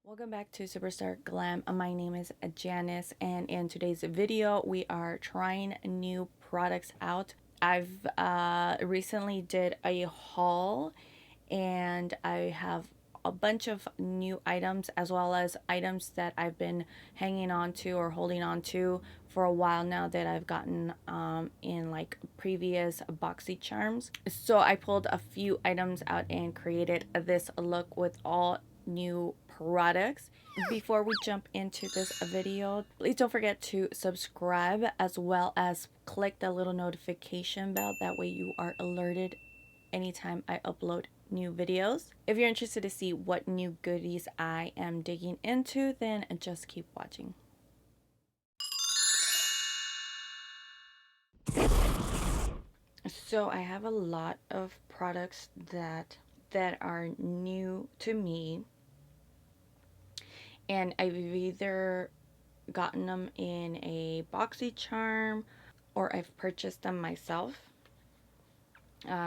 Welcome back to Superstarglam. My name is Janice, and in today's video, we are trying new products out. I've recently did a haul, and I have a bunch of new items as well as items that I've been hanging on to or holding on to for a while now that I've gotten in like previous boxy charms. So I pulled a few items out and created this look with all new products. Before we jump into this video, please don't forget to subscribe as well as click the little notification bell. That way you are alerted anytime I upload new videos. If you're interested to see what new goodies I am digging into, then just keep watching. So I have a lot of products that are new to me, and I've either gotten them in a boxy charm or I've purchased them myself.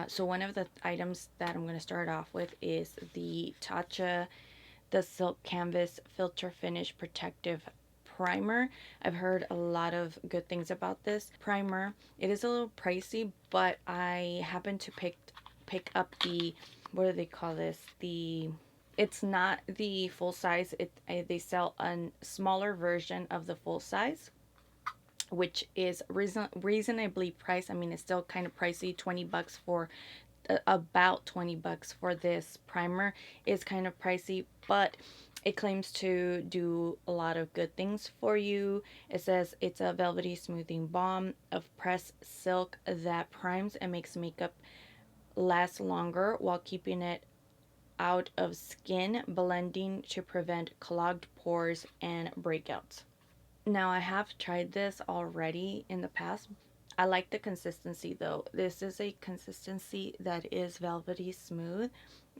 So one of the items that I'm going to start off with is the Tatcha the Silk Canvas Filter Finish Protective Primer. I've heard a lot of good things about this primer. It is a little pricey, but I happened to pick up the, what do they call this? It's not the full size. They sell a smaller version of the full size, which is reasonably priced. I mean, it's still kind of pricey. 20 bucks for about 20 bucks for this primer is kind of pricey, but it claims to do a lot of good things for you. It says it's a velvety smoothing balm of pressed silk that primes and makes makeup last longer while keeping it out of skin, blending to prevent clogged pores and breakouts. Now, I have tried this already in the past. I like the consistency though. This is a consistency that is velvety smooth,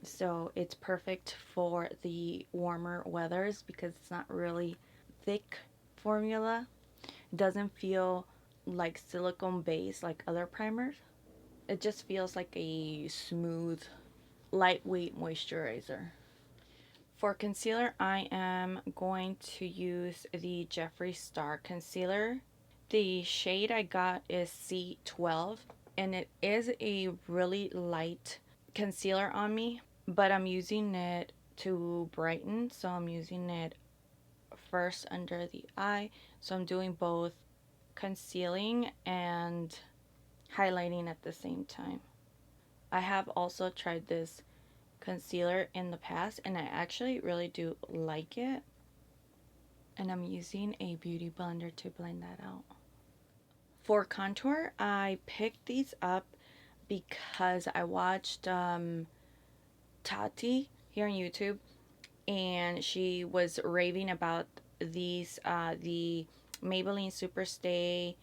so it's perfect for the warmer weathers because it's not really thick formula. It doesn't feel like silicone base like other primers. It just feels like a smooth, lightweight moisturizer. For concealer, I am going to use the Jeffree Star concealer. The shade I got is C12, and it is a really light concealer on me, but I'm using it to brighten, so I'm using it first under the eye. So I'm doing both concealing and highlighting at the same time. I have also tried this concealer in the past, and I actually really do like it. And I'm using a beauty blender to blend that out. For contour, I picked these up because I watched Tati here on YouTube, and she was raving about these the Maybelline Superstay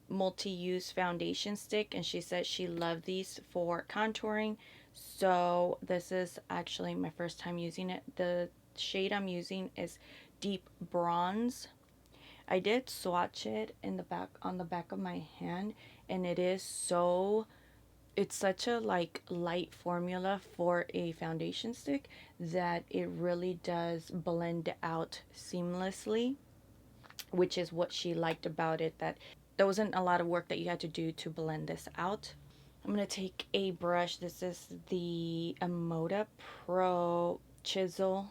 multi-use foundation stick, and she said she loved these for contouring. So this is actually my first time using it. The shade I'm using is deep bronze. I did swatch it in the back on the back of my hand, and it's such a like light formula for a foundation stick that it really does blend out seamlessly, which is what she liked about it, that there wasn't a lot of work that you had to do to blend this out. I'm going to take a brush. This is the Amoda Pro Chisel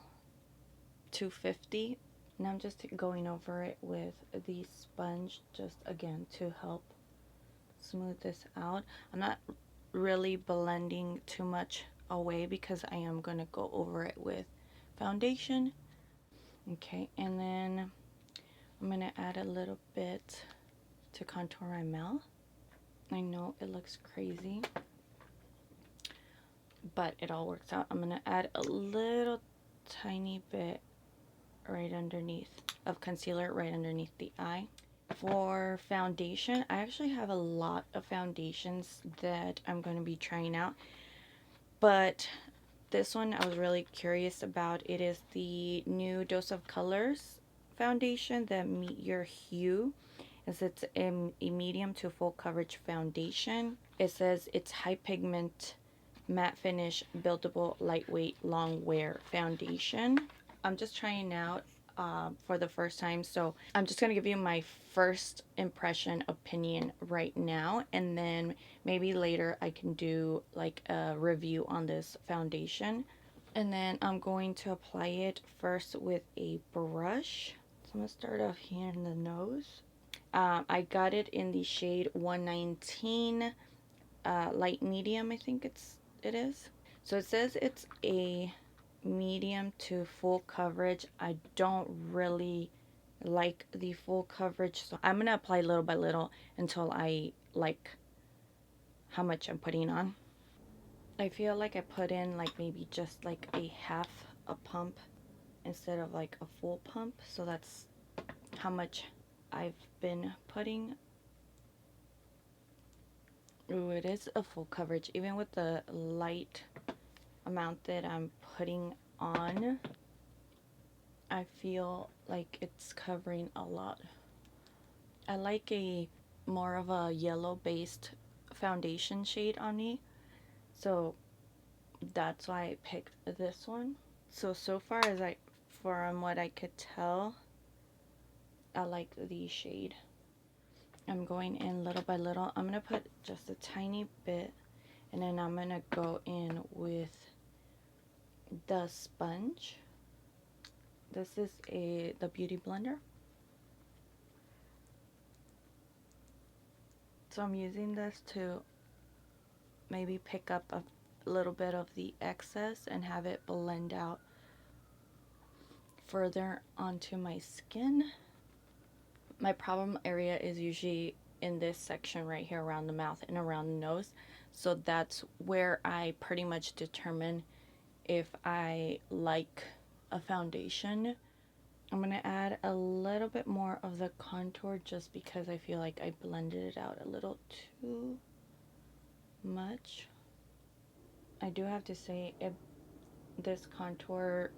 250. And I'm just going over it with the sponge, just again to help smooth this out. I'm not really blending too much away because I am going to go over it with foundation. Okay, and then I'm going to add a little bit to contour my mouth. I know it looks crazy, but it all works out. I'm going to add a little tiny bit right underneath of concealer right underneath the eye. For foundation, I actually have a lot of foundations that I'm going to be trying out, but this one I was really curious about. It is the new Dose of Colors foundation that Meet Your Hue, as it's a medium to full coverage foundation. It says it's high pigment, matte finish, buildable, lightweight, long wear foundation. I'm just trying out for the first time. So I'm just going to give you my first impression opinion right now. And then maybe later I can do like a review on this foundation. And then I'm going to apply it first with a brush. So I'm going to start off here in the nose. I got it in the shade 119 light medium, I think it is. So it says it's a medium to full coverage. I don't really like the full coverage, so I'm gonna apply little by little until I like how much I'm putting on. I feel like I put in like maybe just like a half a pump instead of like a full pump, so that's how much I've been putting. Ooh, it is a full coverage even with the light amount that I'm putting on. I feel like it's covering a lot. I like a more of a yellow based foundation shade on me, so that's why I picked this one. So far as from what I could tell, I like the shade. I'm going in little by little. I'm gonna put just a tiny bit, and then I'm gonna go in with the sponge. This is the beauty blender. So I'm using this to maybe pick up a little bit of the excess and have it blend out further onto my skin. My problem area is usually in this section right here around the mouth and around the nose. So that's where I pretty much determine if I like a foundation. I'm going to add a little bit more of the contour just because I feel like I blended it out a little too much. I do have to say, this contour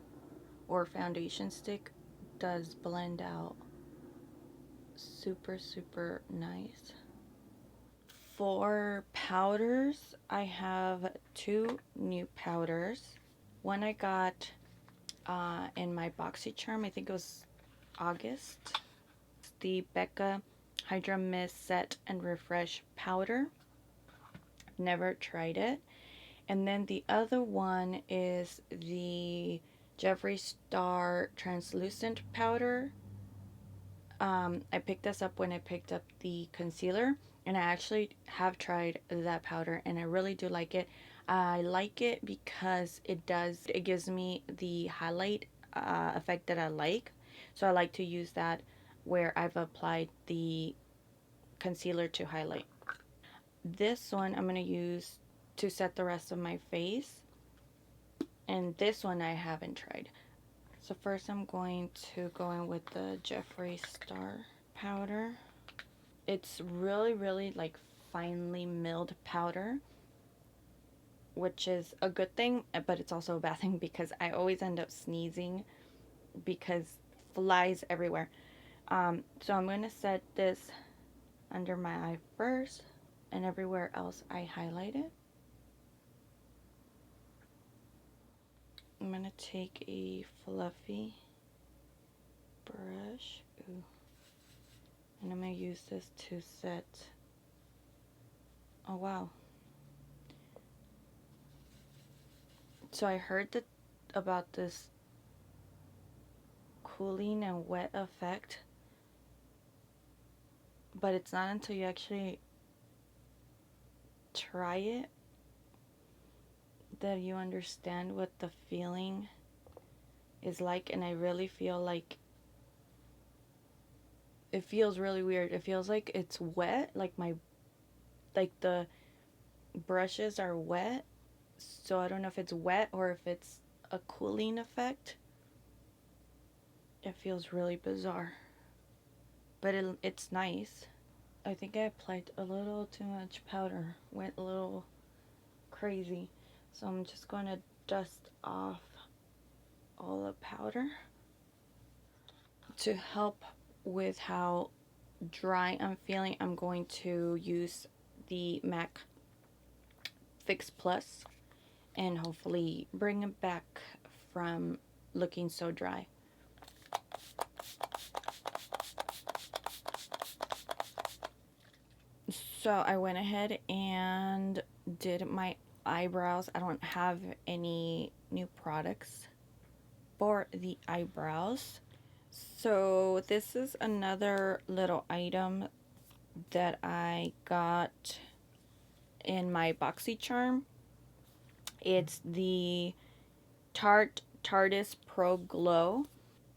or foundation stick does blend out super nice. For powders, I have two new powders. One I got in my BoxyCharm, I think it was August. It's the Becca Hydra Mist Set and Refresh powder. Never tried it. And then the other one is the Jeffree Star Translucent Powder. I picked this up when I picked up the concealer, and I actually have tried that powder, and I really do like it. I like it because it gives me the highlight effect that I like. So I like to use that where I've applied the concealer to highlight. This one I'm going to use to set the rest of my face, and this one I haven't tried. So first I'm going to go in with the Jeffree Star powder. It's really like finely milled powder, which is a good thing, but it's also a bad thing because I always end up sneezing because flies everywhere. So I'm going to set this under my eye first, and everywhere else I highlight it. I'm going to take a fluffy brush. Ooh. And I'm going to use this to set. Oh wow. So I heard that about this cooling and wet effect, but it's not until you actually try it that you understand what the feeling is like. And I really feel like it feels really weird. It feels like it's wet, like the brushes are wet. So I don't know if it's wet or if it's a cooling effect. It feels really bizarre, but it's nice. I think I applied a little too much powder, went a little crazy. So I'm just going to dust off all the powder. To help with how dry I'm feeling, I'm going to use the MAC Fix Plus and hopefully bring it back from looking so dry. So I went ahead and did my eyebrows. I don't have any new products for the eyebrows. So this is another little item that I got in my BoxyCharm. It's the Tarte's Pro Glow.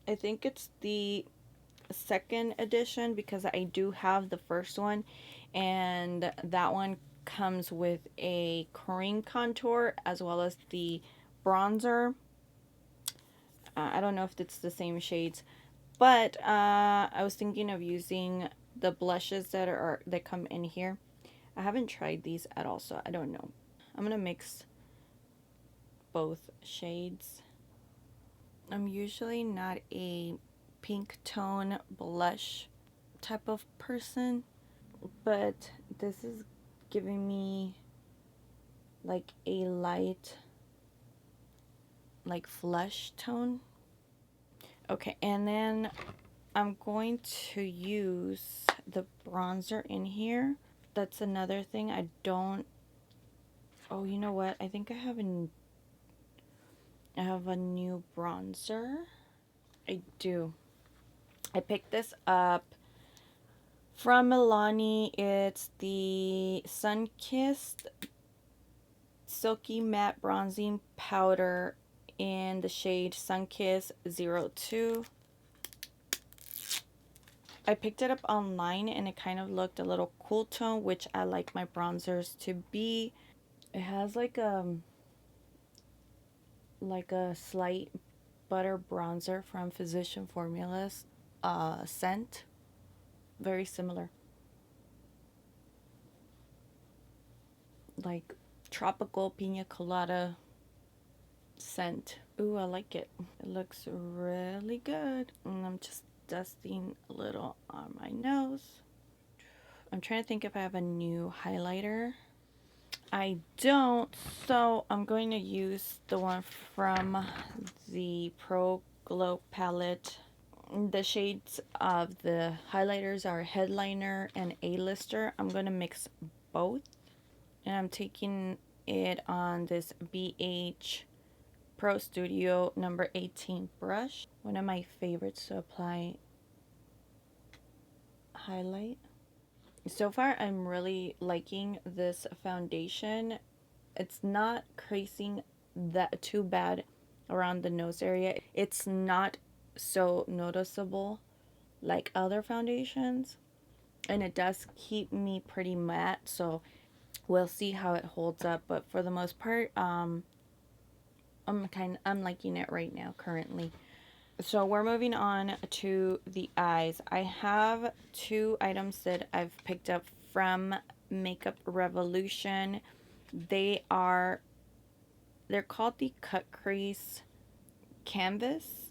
I think it's the second edition because I do have the first one, and that one comes with a cream contour as well as the bronzer. I don't know if it's the same shades, but I was thinking of using the blushes that come in here. I haven't tried these at all, so I don't know. I'm gonna mix both shades. I'm usually not a pink tone blush type of person, but this is giving me like a light, like flush tone. Okay, and then I'm going to use the bronzer in here. That's another thing I don't. Oh, you know what? I think I have a new bronzer. I do. I picked this up from Milani. It's the Sunkissed Silky Matte Bronzing Powder in the shade Sunkiss 02. I picked it up online and it kind of looked a little cool tone, which I like my bronzers to be. It has like a slight butter bronzer from Physician Formulas scent. Very similar. Like tropical pina colada scent. Ooh, I like it. It looks really good. And I'm just dusting a little on my nose. I'm trying to think if I have a new highlighter. I don't, so I'm going to use the one from the Pro Glow palette. The shades of the highlighters are Headliner and A-Lister. I'm going to mix both. And I'm taking it on this BH Pro Studio number 18 brush. One of my favorites to apply highlight. So far, I'm really liking this foundation. It's not creasing that too bad around the nose area. It's not so noticeable like other foundations. And it does keep me pretty matte, so we'll see how it holds up. But for the most part, I'm liking it right now currently. So we're moving on to the eyes. I have two items that I've picked up from Makeup Revolution. They're called the Cut Crease Canvas,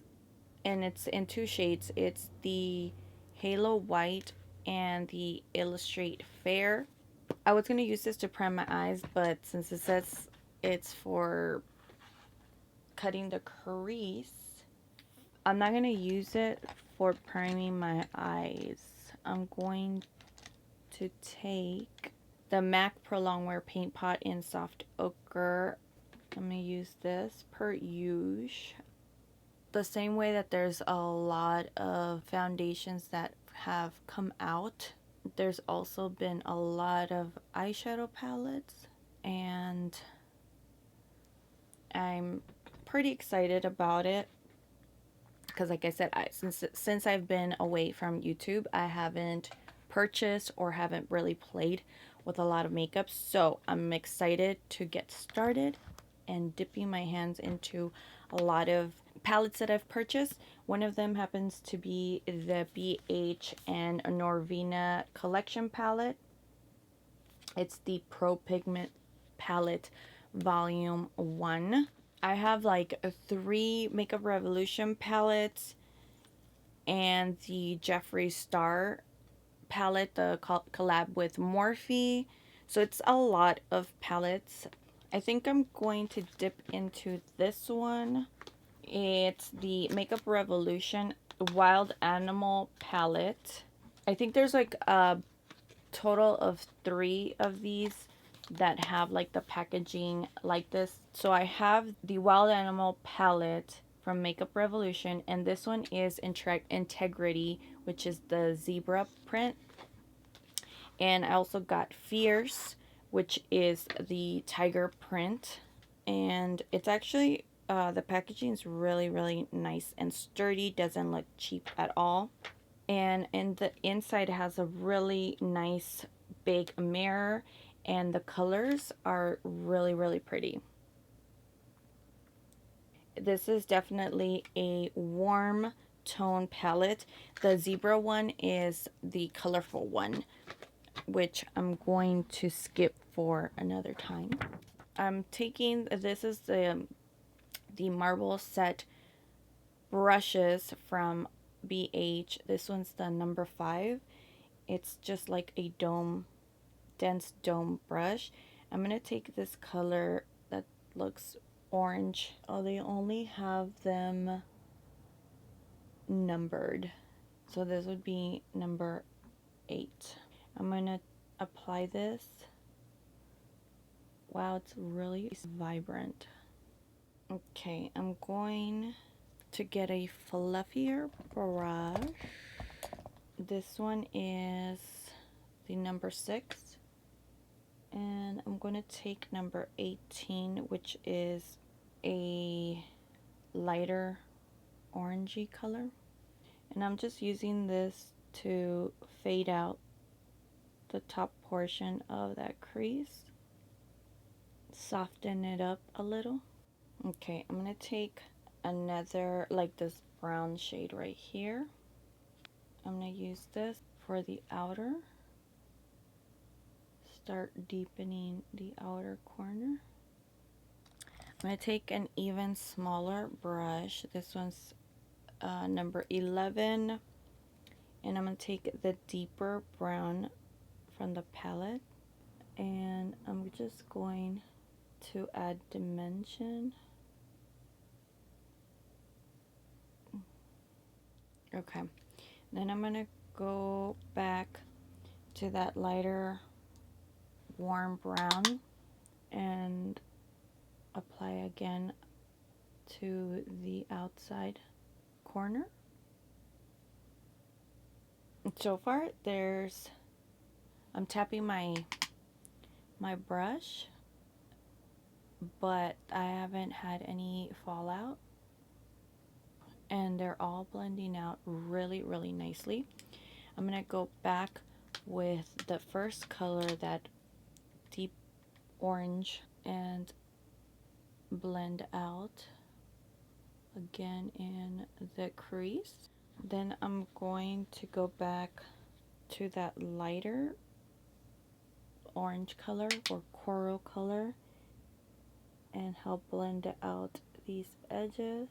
and it's in two shades. It's the Halo White and the Illustrate Fair. I was going to use this to prime my eyes, but since it says it's for cutting the crease, I'm not going to use it for priming my eyes. I'm going to take the MAC Pro Longwear Paint Pot in Soft Ochre. I'm going to use this per use. The same way that there's a lot of foundations that have come out, there's also been a lot of eyeshadow palettes, and I'm pretty excited about it because, like I said, since I've been away from YouTube, I haven't purchased or haven't really played with a lot of makeup, so I'm excited to get started and dipping my hands into a lot of palettes that I've purchased. One of them happens to be the BH and Norvina collection palette. It's the Pro Pigment palette volume 1. I have like 3 Makeup Revolution palettes and the Jeffree Star palette, the collab with Morphe. So it's a lot of palettes. I think I'm going to dip into this one. It's the Makeup Revolution Wild Animal Palette. I think there's like a total of 3 of these that have like the packaging like this. So I have the Wild Animal Palette from Makeup Revolution, and this one is Integrity, which is the zebra print. And I also got Fierce, which is the tiger print. And it's actually, the packaging is really nice and sturdy, doesn't look cheap at all. And in the inside it has a really nice big mirror, and the colors are really pretty. This is definitely a warm tone palette. The zebra one is the colorful one, which I'm going to skip for another time. I'm taking, this is the marble set brushes from BH. This one's the number 5. It's just like a dome, dense dome brush. I'm gonna take this color that looks orange. Oh, they only have them numbered, so this would be number 8. I'm gonna apply this. Wow, it's really vibrant. Okay, I'm going to get a fluffier brush. This one is the number 6, and I'm going to take number 18, which is a lighter orangey color, and I'm just using this to fade out the top portion of that crease, soften it up a little. Okay, I'm gonna take another, like this brown shade right here. I'm gonna use this for the outer, start deepening the outer corner. I'm gonna take an even smaller brush. This one's number 11, and I'm gonna take the deeper brown from the palette, and I'm just going to add dimension. Okay, then I'm gonna go back to that lighter warm brown and apply again to the outside corner. So far I'm tapping my brush, but I haven't had any fallout, and they're all blending out really nicely. I'm gonna go back with the first color, that deep orange, and blend out again in the crease. Then I'm going to go back to that lighter orange color or coral color and help blend out these edges.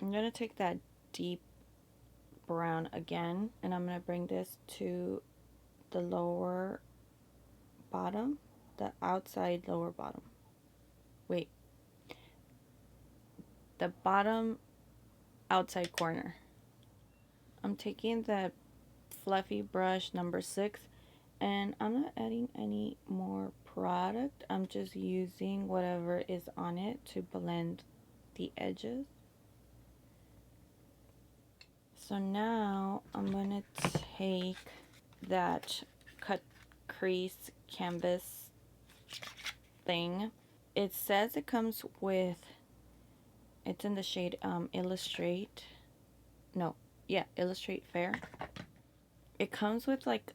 I'm going to take that deep brown again, and I'm going to bring this to the lower bottom, the outside lower bottom. Wait, the bottom outside corner. I'm taking that fluffy brush number 6, and I'm not adding any more product. I'm just using whatever is on it to blend the edges. So now I'm gonna take that cut crease canvas thing. It says it comes with, it's in the shade Illustrate Fair. It comes with like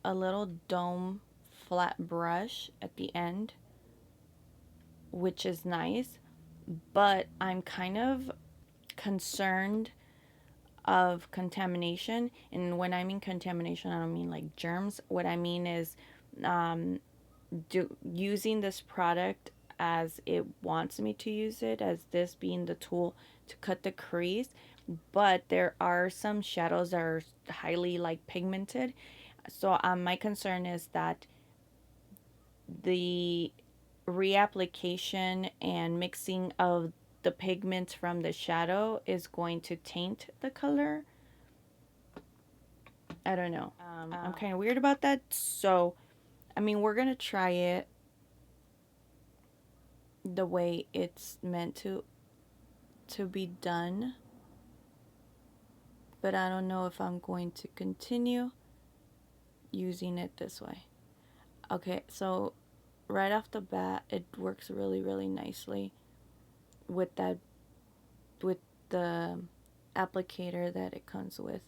a little dome flat brush at the end, which is nice, but I'm kind of concerned of contamination. And when I mean contamination, I don't mean like germs. What I mean is using this product as it wants me to use it, as this being the tool to cut the crease, but there are some shadows that are highly like pigmented. So my concern is that the reapplication and mixing of the pigments from the shadow is going to taint the color. I don't know. I'm kind of weird about that. So, I mean, we're going to try it the way it's meant to be done. But I don't know if I'm going to continue using it this way. Okay, so right off the bat, it works really, really nicely with the applicator that it comes with.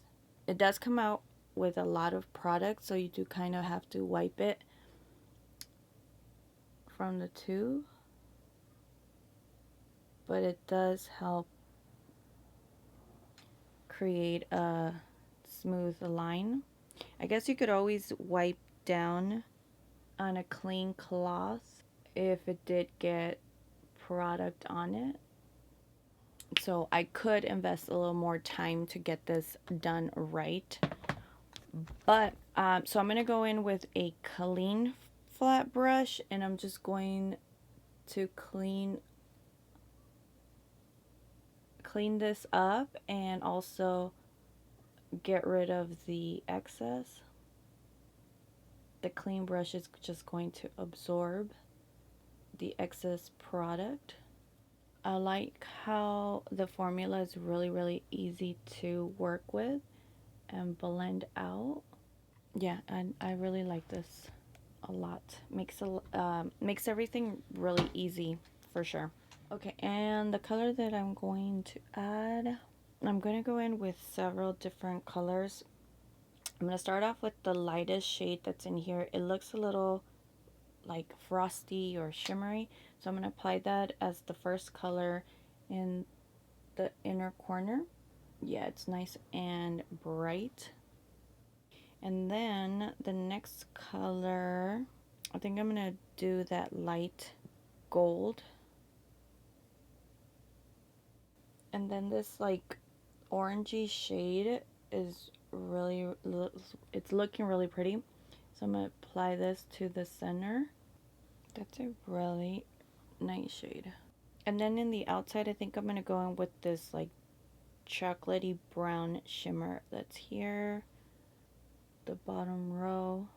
It does come out with a lot of product, so you do kind of have to wipe it from the tube, but it does help create a smooth line. I guess you could always wipe down on a clean cloth if it did get product on it. So I could invest a little more time to get this done right. But so I'm going to go in with a clean flat brush, and I'm just going to clean this up and also get rid of the excess. The clean brush is just going to absorb the excess product. I like how the formula is really, really easy to work with and blend out. Yeah, and I really like this a lot. Makes everything really easy for sure. Okay, and the color that I'm going to add, I'm going to go in with several different colors. I'm going to start off with the lightest shade that's in here. It looks a little like frosty or shimmery, so I'm going to apply that as the first color in the inner corner. Yeah, it's nice and bright. And then the next color, I think I'm going to do that light gold. And then this like orangey shade is really, it's looking really pretty. So I'm going to apply this to the center. That's a really nice shade. And then in the outside, I think I'm going to go in with this like chocolatey brown shimmer that's here. The bottom row.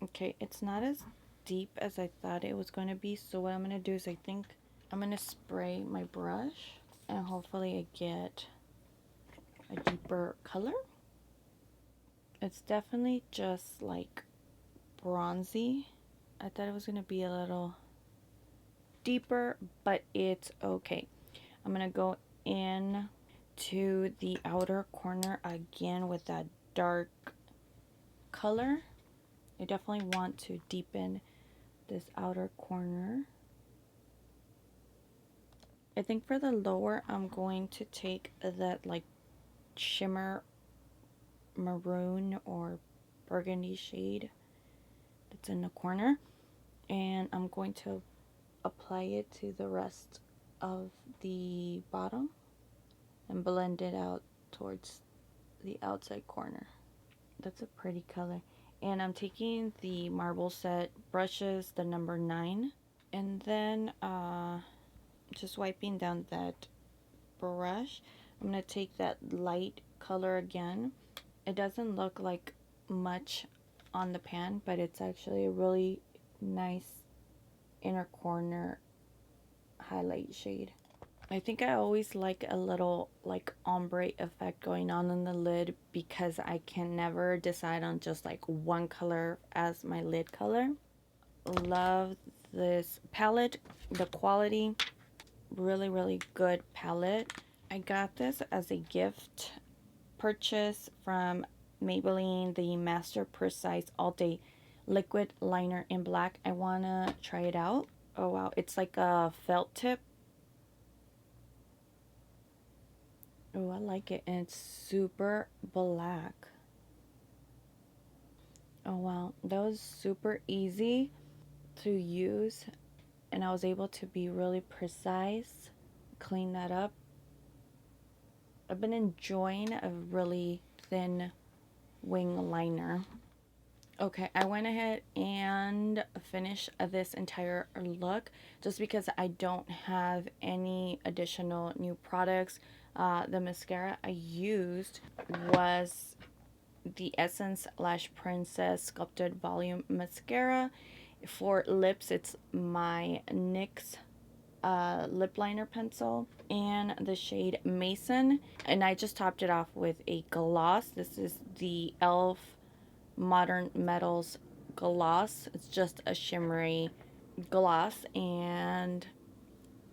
Okay, it's not as deep as I thought it was going to be. So what I'm going to do is I think I'm going to spray my brush and hopefully I get a deeper color. It's definitely just like bronzy. I thought it was going to be a little deeper, but it's okay. I'm going to go in to the outer corner again with that dark color. I definitely want to deepen this outer corner. I think for the lower, I'm going to take that like shimmer maroon or burgundy shade that's in the corner, and I'm going to apply it to the rest of the bottom and blend it out towards the outside corner. That's a pretty color. And I'm taking the marble set brushes, the number 9, and then just wiping down that brush, I'm going to take that light color again. It doesn't look like much on the pan, but it's actually a really nice inner corner highlight shade. I think I always like a little like ombre effect going on in the lid because I can never decide on just like one color as my lid color. Love this palette, the quality, really, really good palette. I got this as a gift purchase from Maybelline, the Master Precise All Day Liquid Liner in black. I want to try it out. Oh wow, it's like a felt tip. Oh, I like it, and it's super black. Oh wow, that was super easy to use, and I was able to be really precise, clean that up. I've been enjoying a really thin wing liner. Okay, I went ahead and finished this entire look just because I don't have any additional new products. The mascara I used was the Essence Lash Princess Sculpted Volume Mascara. For lips, it's my NYX lip liner pencil and the shade Mason. And I just topped it off with a gloss. This is the e.l.f. Modern Metals gloss. It's just a shimmery gloss, and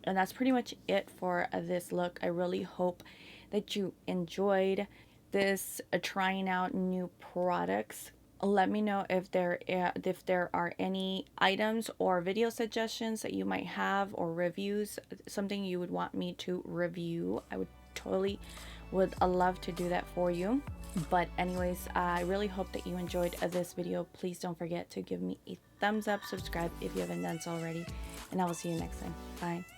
that's pretty much it for this look. I really hope that you enjoyed this trying out new products. Let me know if there are any items or video suggestions that you might have, or reviews, something you would want me to review. I would totally would love to do that for you. But anyways, I really hope that you enjoyed this video. Please don't forget to give me a thumbs up, subscribe if you haven't done so already, and I will see you next time. Bye.